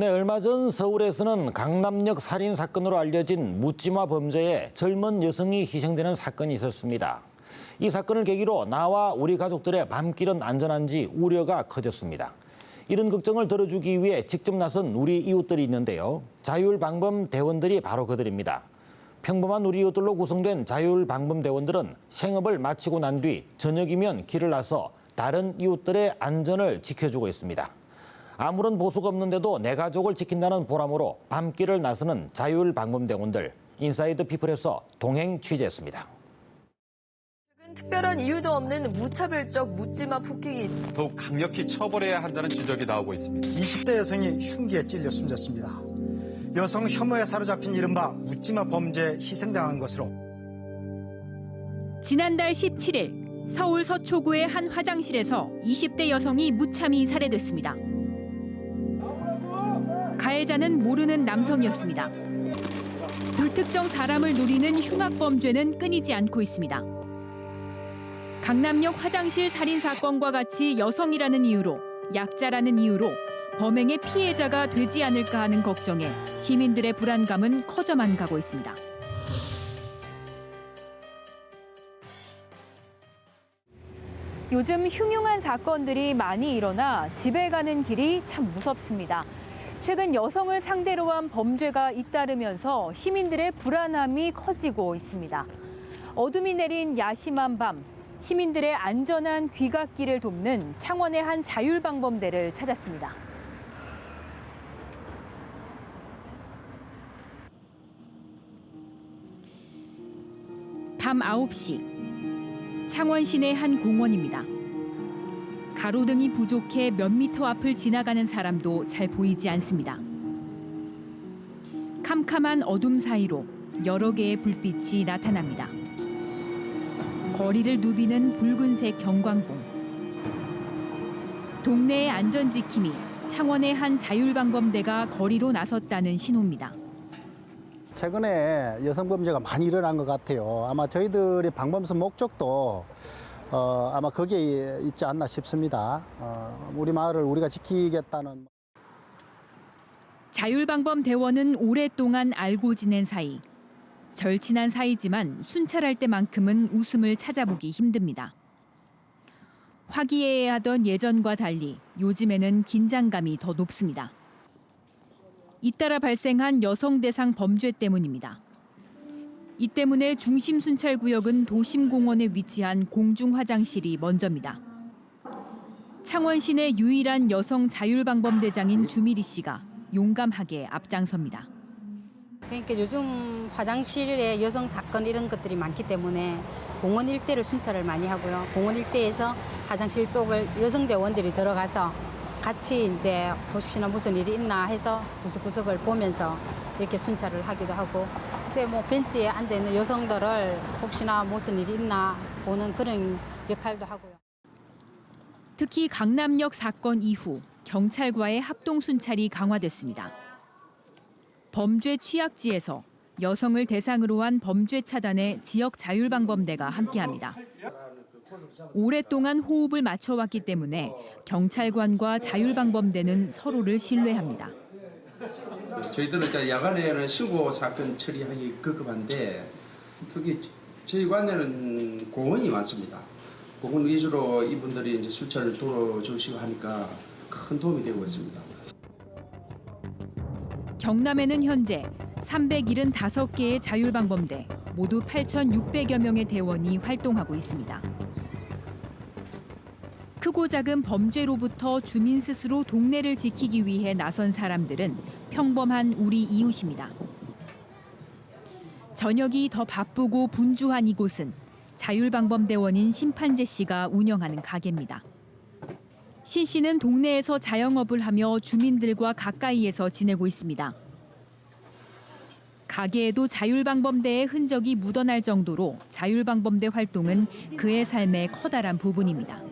네, 얼마 전 서울에서는 강남역 살인 사건으로 알려진 묻지마 범죄에 젊은 여성이 희생되는 사건이 있었습니다. 이 사건을 계기로 나와 우리 가족들의 밤길은 안전한지 우려가 커졌습니다. 이런 걱정을 덜어주기 위해 직접 나선 우리 이웃들이 있는데요. 자율방범대원들이 바로 그들입니다. 평범한 우리 이웃들로 구성된 자율방범대원들은 생업을 마치고 난 뒤 저녁이면 길을 나서 다른 이웃들의 안전을 지켜주고 있습니다. 아무런 보수가 없는데도 내 가족을 지킨다는 보람으로 밤길을 나서는 자율방범대원들. 인사이드 피플에서 동행 취재했습니다. 특별한 이유도 없는 무차별적 묻지마 폭행이 더욱 강력히 처벌해야 한다는 지적이 나오고 있습니다. 20대 여성이 흉기에 찔려 숨졌습니다. 여성 혐오에 사로잡힌 이른바 묻지마 범죄에 희생당한 것으로. 지난달 17일 서울 서초구의 한 화장실에서 20대 여성이 무참히 살해됐습니다. 가해자는 모르는 남성이었습니다. 불특정 사람을 노리는 흉악범죄는 끊이지 않고 있습니다. 강남역 화장실 살인 사건과 같이 여성이라는 이유로, 약자라는 이유로 범행의 피해자가 되지 않을까 하는 걱정에 시민들의 불안감은 커져만 가고 있습니다. 요즘 흉흉한 사건들이 많이 일어나 집에 가는 길이 참 무섭습니다. 최근 여성을 상대로 한 범죄가 잇따르면서 시민들의 불안함이 커지고 있습니다. 어둠이 내린 야심한 밤, 시민들의 안전한 귀갓길을 돕는 창원의 한 자율방범대를 찾았습니다. 밤 9시, 창원 시내 한 공원입니다. 가로등이 부족해 몇 미터 앞을 지나가는 사람도 잘 보이지 않습니다. 캄캄한 어둠 사이로 여러 개의 불빛이 나타납니다. 거리를 누비는 붉은색 경광봉. 동네의 안전지킴이 창원의 한 자율방범대가 거리로 나섰다는 신호입니다. 최근에 여성범죄가 많이 일어난 것 같아요. 아마 저희들의 방범선 목적도 아마 거기에 있지 않나 싶습니다. 우리 마을을 우리가 지키겠다는. 자율방범대원은 오랫동안 알고 지낸 사이. 절친한 사이지만 순찰할 때만큼은 웃음을 찾아보기 힘듭니다. 화기애애하던 예전과 달리 요즘에는 긴장감이 더 높습니다. 잇따라 발생한 여성 대상 범죄 때문입니다. 이 때문에 중심 순찰 구역은 도심공원에 위치한 공중 화장실이 먼저입니다. 창원 시내 유일한 여성 자율방범대장인 주미리 씨가 용감하게 앞장섭니다. 그러니까 요즘 화장실에 여성 사건 이런 것들이 많기 때문에 공원 일대를 순찰을 많이 하고요. 공원 일대에서 화장실 쪽을 여성 대원들이 들어가서 같이 이제 혹시나 무슨 일이 있나 해서 구석구석을 보면서 이렇게 순찰을 하기도 하고, 이제 뭐 벤치에 앉아 있는 여성들을 혹시나 무슨 일이 있나 보는 그런 역할도 하고요. 특히 강남역 사건 이후 경찰과의 합동 순찰이 강화됐습니다. 범죄 취약지에서 여성을 대상으로 한 범죄 차단에 지역 자율방범대가 함께합니다. 오랫동안 호흡을 맞춰왔기 때문에 경찰관과 자율방범대는 서로를 신뢰합니다. 저희들은 이제 야간에는 신고 사건 처리하기 급급한데, 특히 저희 관내는 공원이 많습니다. 공원 위주로 이분들이 이제 순찰을 도와주시고 하니까 큰 도움이 되고 있습니다. 경남에는 현재 375개의 자율방범대, 모두 8,600여 명의 대원이 활동하고 있습니다. 크고 작은 범죄로부터 주민 스스로 동네를 지키기 위해 나선 사람들은 평범한 우리 이웃입니다. 저녁이 더 바쁘고 분주한 이곳은 자율방범대원인 심판재 씨가 운영하는 가게입니다. 신 씨는 동네에서 자영업을 하며 주민들과 가까이에서 지내고 있습니다. 가게에도 자율방범대의 흔적이 묻어날 정도로 자율방범대 활동은 그의 삶의 커다란 부분입니다.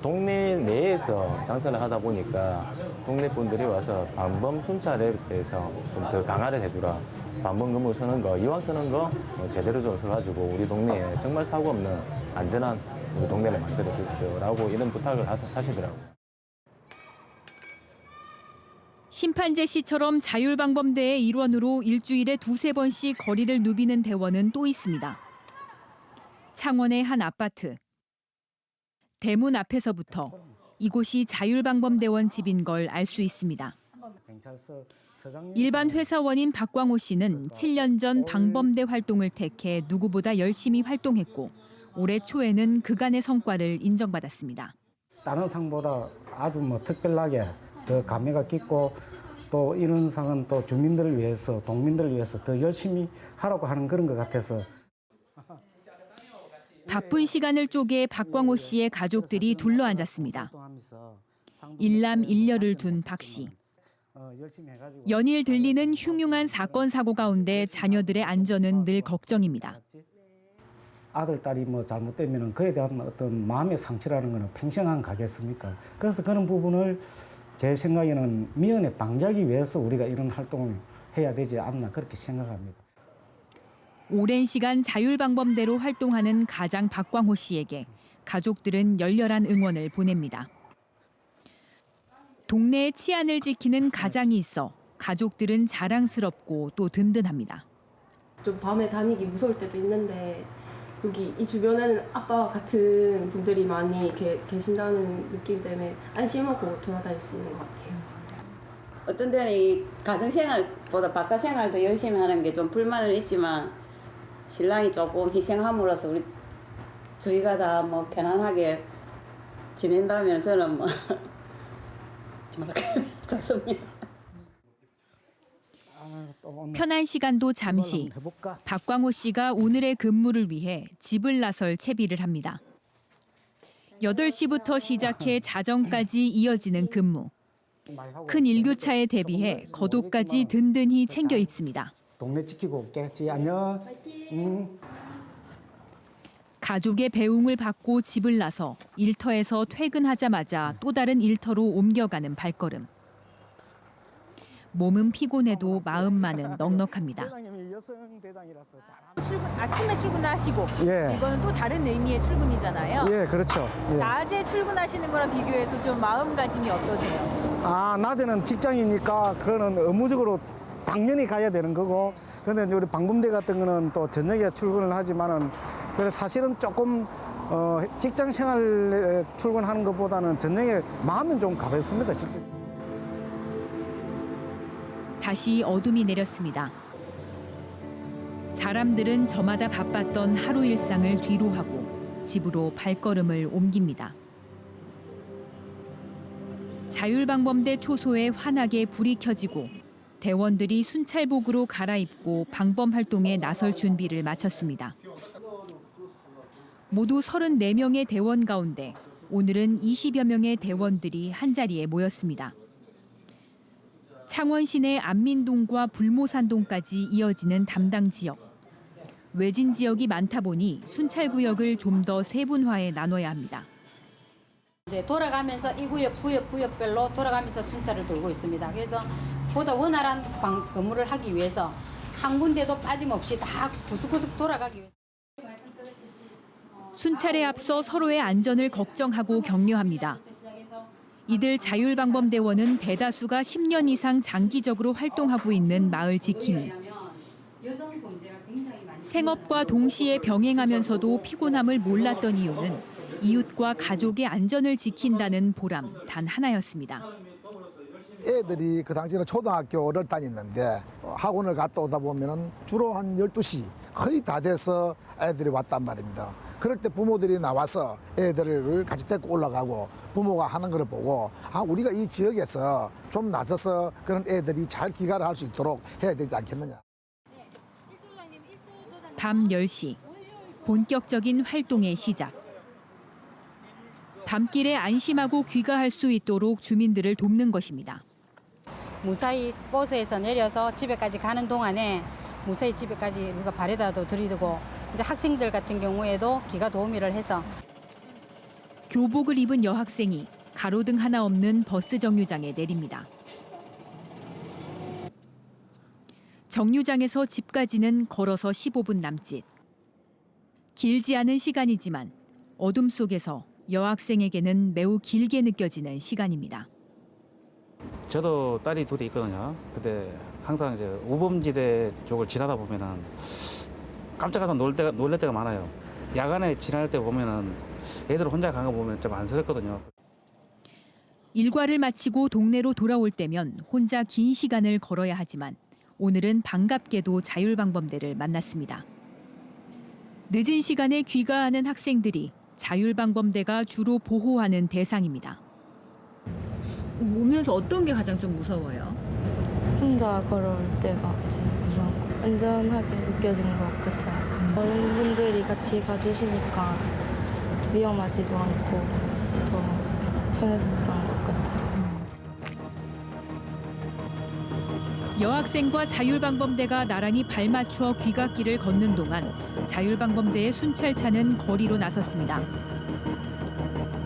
동네 내에서 장사를 하다 보니까 동네 분들이 와서 방범 순찰에 대해서 좀 더 강화를 해주라. 방범 근무 서는 거, 이왕 서는 거 제대로 좀 서가지고 우리 동네에 정말 사고 없는 안전한 우리 동네를 만들어 주십시오라고 이런 부탁을 하시더라고요. 심판재 씨처럼 자율방범대의 일원으로 일주일에 2-3번씩 거리를 누비는 대원은 또 있습니다. 창원의 한 아파트. 대문 앞에서부터 이곳이 자율방범대원 집인 걸 알 수 있습니다. 일반 회사원인 박광호 씨는 7년 전 방범대 활동을 택해 누구보다 열심히 활동했고 올해 초에는 그간의 성과를 인정받았습니다. 다른 상보다 아주 특별하게 더 감회가 깊고 또 이런 상은 또 주민들을 위해서 동민들을 위해서 더 열심히 하라고 하는 그런 것 같아서. 바쁜 시간을 쪼개 박광호 씨의 가족들이 둘러앉았습니다. 일남 일녀를 둔 박 씨. 연일 들리는 흉흉한 사건 사고 가운데 자녀들의 안전은 늘 걱정입니다. 아들, 딸이 잘못되면 그에 대한 어떤 마음의 상처라는 것은 평생 안 가겠습니까? 그래서 그런 부분을 제 생각에는 미연에 방지하기 위해서 우리가 이런 활동을 해야 되지 않나 그렇게 생각합니다. 오랜 시간 자율방범대로 활동하는 가장 박광호 씨에게 가족들은 열렬한 응원을 보냅니다. 동네의 치안을 지키는 가장이 있어 가족들은 자랑스럽고 또 든든합니다. 좀 밤에 다니기 무서울 때도 있는데 여기 이 주변에는 아빠와 같은 분들이 많이 계신다는 느낌 때문에 안심하고 돌아다닐 수 있는 것 같아요. 어떤 데는 이 가정생활보다 바깥생활도 열심히 하는 게 좀 불만은 있지만 신랑이 조금 희생함으로써 우리 저희가 다 편안하게 지낸다면 저는 좋습니다. 편한 시간도 잠시 박광호 씨가 오늘의 근무를 위해 집을 나설 채비를 합니다. 8시부터 시작해 자정까지 이어지는 근무. 큰 일교차에 대비해 겉옷까지 든든히 챙겨 입습니다. 동네 지키고 올게. 지 안녕. 가족의 배웅을 받고 집을 나서 일터에서 퇴근하자마자 또 다른 일터로 옮겨가는 발걸음. 몸은 피곤해도 마음만은 넉넉합니다. 아침에 출근하시고 예. 이거는 또 다른 의미의 출근이잖아요. 예, 그렇죠. 예. 낮에 출근하시는 거랑 비교해서 좀 마음가짐이 어떠세요? 낮에는 직장이니까 그거는 의무적으로 당연히 가야 되는 거고, 근데 우리 방범대 같은 거는 또 저녁에 출근을 하지만은 그래서 사실은 조금 직장 생활에 출근하는 것보다는 저녁에 마음은 좀 가볍습니다, 실제. 다시 어둠이 내렸습니다. 사람들은 저마다 바빴던 하루 일상을 뒤로하고 집으로 발걸음을 옮깁니다. 자율방범대 초소에 환하게 불이 켜지고 대원들이 순찰복으로 갈아입고 방범 활동에 나설 준비를 마쳤습니다. 모두 34명의 대원 가운데 오늘은 20여 명의 대원들이 한자리에 모였습니다. 창원 시내 안민동과 불모산동까지 이어지는 담당 지역. 외진 지역이 많다 보니 순찰 구역을 좀 더 세분화해 나눠야 합니다. 이제 돌아가면서 이 구역별로 돌아가면서 순찰을 돌고 있습니다. 그래서 보다 원활한 근무를 하기 위해서 한 군데도 빠짐없이 다 구석구석 돌아가기 위해서. 순찰에 앞서 서로의 안전을 걱정하고 격려합니다. 이들 자율방범대원은 대다수가 10년 이상 장기적으로 활동하고 있는 마을 지킴이. 생업과 동시에 병행하면서도 피곤함을 몰랐던 이유는 이웃과 가족의 안전을 지킨다는 보람 단 하나였습니다. 애들이 그 당시에는 초등학교를 다녔는데 학원을 갔다 오다 보면은 주로 한 12시 거의 다 돼서 애들이 왔단 말입니다. 그럴 때 부모들이 나와서 애들을 같이 데리고 올라가고 부모가 하는 걸 보고 우리가 이 지역에서 좀 나서서 그런 애들이 잘 귀가를 할 수 있도록 해야 되지 않겠느냐. 밤 10시, 본격적인 활동의 시작. 밤길에 안심하고 귀가할 수 있도록 주민들을 돕는 것입니다. 무사히 버스에서 내려서 집에까지 가는 동안에 무사히 집에까지 우리가 바래다도 들이대고 이제 학생들 같은 경우에도 기가 도우미를 해서 교복을 입은 여학생이 가로등 하나 없는 버스 정류장에 내립니다. 정류장에서 집까지는 걸어서 15분 남짓. 길지 않은 시간이지만 어둠 속에서 여학생에게는 매우 길게 느껴지는 시간입니다. 저도 딸이 둘이 있거든요. 근데 항상 이제 우범지대 쪽을 지나다 보면은 깜짝깜짝 놀랄 때가 많아요. 야간에 지날 때 보면은 애들 혼자 간 거 보면 좀 안쓰럽거든요. 일과를 마치고 동네로 돌아올 때면 혼자 긴 시간을 걸어야 하지만 오늘은 반갑게도 자율방범대를 만났습니다. 늦은 시간에 귀가하는 학생들이 자율방범대가 주로 보호하는 대상입니다. 오면서 어떤 게 가장 좀 무서워요? 혼자 걸어올 때가 제일 무서운 거. 안전하게 느껴진 것 같아요. 어른분들이 같이 가주시니까 위험하지도 않고 더 편했었던 것 같아요. 여학생과 자율방범대가 나란히 발맞추어 귀갓길을 걷는 동안 자율방범대의 순찰차는 거리로 나섰습니다.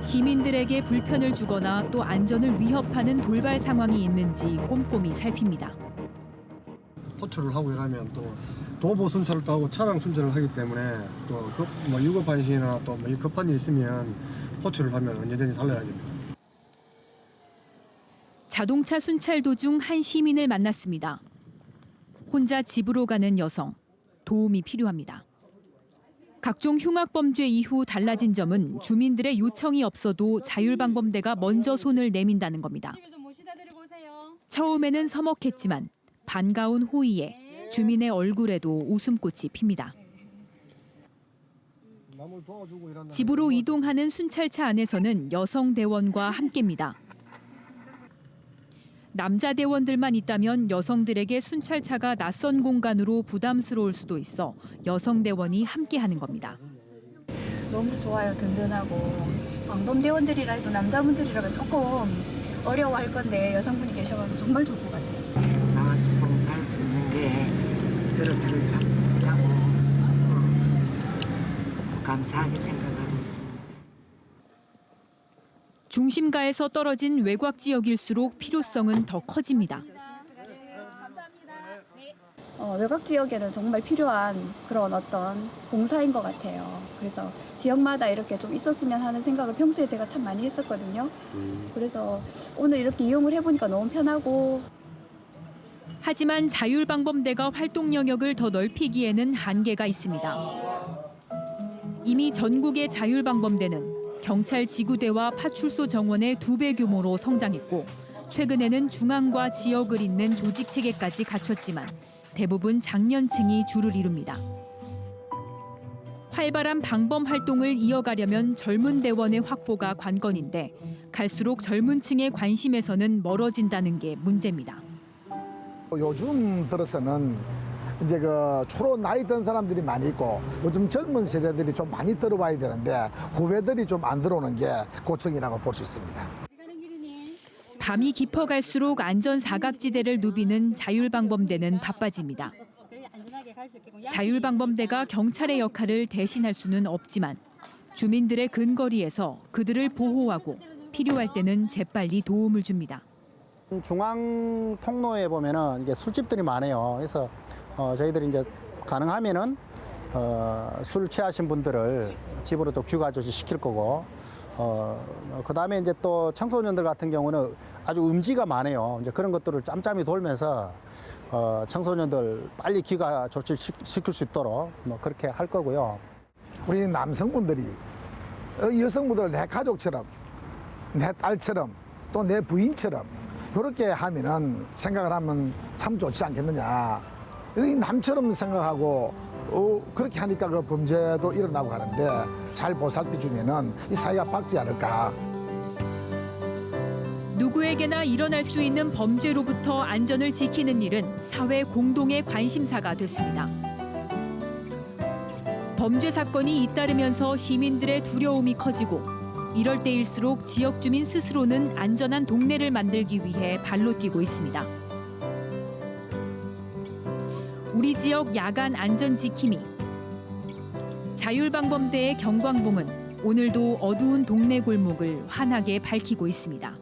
시민들에게 불편을 주거나 또 안전을 위협하는 돌발 상황이 있는지 꼼꼼히 살핍니다. 호출을 하고 이러면 또 도보 순찰도 하고 차량 순찰을 하기 때문에 또 위급한 시나 또 급한 일 있으면 호출을 하면 언제든지 살려야 됩니다. 자동차 순찰 도중 한 시민을 만났습니다. 혼자 집으로 가는 여성, 도움이 필요합니다. 각종 흉악범죄 이후 달라진 점은 주민들의 요청이 없어도 자율방범대가 먼저 손을 내민다는 겁니다. 처음에는 서먹했지만 반가운 호의에 주민의 얼굴에도 웃음꽃이 핍니다. 집으로 이동하는 순찰차 안에서는 여성 대원과 함께입니다. 남자 대원들만 있다면 여성들에게 순찰차가 낯선 공간으로 부담스러울 수도 있어 여성 대원이 함께하는 겁니다. 너무 좋아요. 든든하고. 방범대원들이라 해도 남자분들이라면 조금 어려워할 건데 여성분이 계셔서 정말 좋을 것 같아요. 나와서 봉사할 수 있는 게 저로서는 참 뿌듯하고 감사하게 생각하고 있습니다. 중심가에서 떨어진 외곽 지역일수록 필요성은 더 커집니다. 외곽 지역에는 정말 필요한 그런 어떤 봉사인 것 같아요. 그래서 지역마다 이렇게 좀 있었으면 하는 생각을 평소에 제가 참 많이 했었거든요. 그래서 오늘 이렇게 이용을 해보니까 너무 편하고. 하지만 자율방범대가 활동 영역을 더 넓히기에는 한계가 있습니다. 이미 전국의 자율방범대는 경찰 지구대와 파출소 정원의 2배 규모로 성장했고 최근에는 중앙과 지역을 잇는 조직 체계까지 갖췄지만 대부분 장년층이 주를 이룹니다. 활발한 방범 활동을 이어가려면 젊은 대원의 확보가 관건인데 갈수록 젊은 층의 관심에서는 멀어진다는 게 문제입니다. 요즘 들어서는 이제 주로 나이 든 사람들이 많이 있고 요즘 젊은 세대들이 좀 많이 들어와야 되는데 후배들이 좀 안 들어오는 게 고충이라고 볼 수 있습니다. 밤이 깊어갈수록 안전 사각지대를 누비는 자율방범대는 바빠집니다. 자율방범대가 경찰의 역할을 대신할 수는 없지만 주민들의 근거리에서 그들을 보호하고 필요할 때는 재빨리 도움을 줍니다. 중앙 통로에 보면은 이게 술집들이 많아요. 그래서 저희들이 이제 가능하면은 술 취하신 분들을 집으로 또 귀가 조치시킬 거고, 그다음에 이제 또 청소년들 같은 경우는 아주 음지가 많아요. 이제 그런 것들을 짬짬이 돌면서 청소년들 빨리 귀가 조치시킬 수 있도록 그렇게 할 거고요. 우리 남성분들이 여성분들을 내 가족처럼, 내 딸처럼, 또 내 부인처럼 이렇게 하면은 생각을 하면 참 좋지 않겠느냐. 이 남처럼 생각하고 그렇게 하니까 그 범죄도 일어나고 하는데 잘 보살펴주면은 이 사회가 바뀌지 않을까. 누구에게나 일어날 수 있는 범죄로부터 안전을 지키는 일은 사회 공동의 관심사가 됐습니다. 범죄 사건이 잇따르면서 시민들의 두려움이 커지고 이럴 때일수록 지역 주민 스스로는 안전한 동네를 만들기 위해 발로 뛰고 있습니다. 우리 지역 야간 안전 지킴이. 자율방범대의 경광봉은 오늘도 어두운 동네 골목을 환하게 밝히고 있습니다.